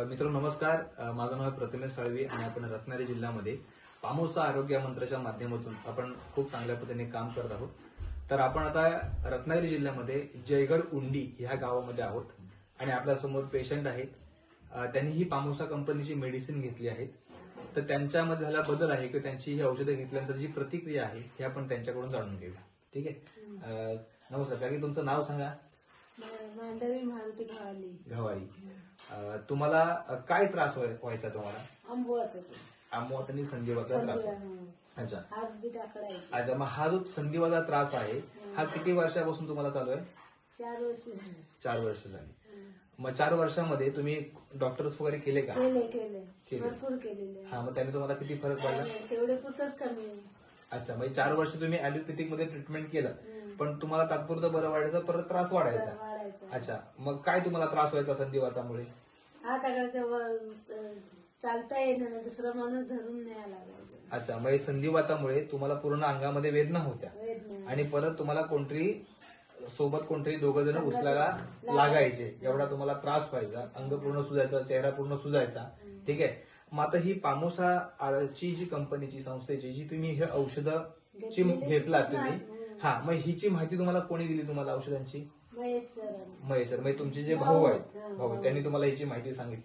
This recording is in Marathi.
मित्रांनो नमस्कार. माझं नाव प्रतिमेश साळवी आणि आपण रत्नागिरी जिल्ह्यामध्ये पामोसा आरोग्य मंत्राच्या माध्यमातून आपण खूप चांगल्या पद्धतीने काम करत आहोत. तर आपण आता रत्नागिरी जिल्ह्यामध्ये जयगड उंडी ह्या गावामध्ये आहोत आणि आपल्यासमोर पेशंट आहेत. त्यांनी ही पामोसा कंपनीची मेडिसिन घेतली आहेत. तर त्यांच्यामध्ये झाला बदल आहे की त्यांची ही औषधं घेतल्यानंतर जी प्रतिक्रिया आहे हे आपण त्यांच्याकडून जाणून घेऊया. ठीक आहे. नमस्कार काकी, तुमचं नाव सांगा. मांडवी मारुती घवारी. तुम्हाला काय त्रास व्हायचा तुम्हाला? आंबवत आणि संधिवाचा त्रास. अच्छा अच्छा. मग हा जो संधिवाचा त्रास आहे हा किती वर्षापासून तुम्हाला चालू आहे? 4 वर्ष. 4 वर्ष झाली. मग 4 वर्षामध्ये तुम्ही डॉक्टर्स वगैरे केले का? केले भरपूर केलेले. हा, मग त्याने तुम्हाला किती फरक पडला? तेवढे पुरतच कमी. अच्छा, म्हणजे 4 वर्ष तुम्ही ऍलोपॅथिक मध्ये ट्रीटमेंट केलं पण तुम्हाला तात्पुरतं बरं वाढायचं, परत त्रास वाढायचा. अच्छा, मग काय तुम्हाला त्रास व्हायचा संधिवातामुळे? चालता येणार नाही, दुसरा माणूस धरून न्यायला लागायचा. अच्छा, मग संधिवातामुळे तुम्हाला पूर्ण अंगामध्ये वेदना होत्या आणि परत तुम्हाला कोणतरी दोघं जण उचलायला लागायचे, एवढा तुम्हाला त्रास व्हायचा. अंग पूर्ण सुजायचा, चेहरा पूर्ण सुजायचा. ठीक आहे. मग आता ही पामोसा ची जी कंपनीची संस्थेची जी तुम्ही हे औषधं घेतला तुम्ही, हा, मग हिची माहिती तुम्हाला कोणी दिली तुम्हाला औषधांची? महेश सर. म्हणजे तुमचे जे भाऊ आहेत त्यांनी तुम्हाला हिची माहिती सांगितली.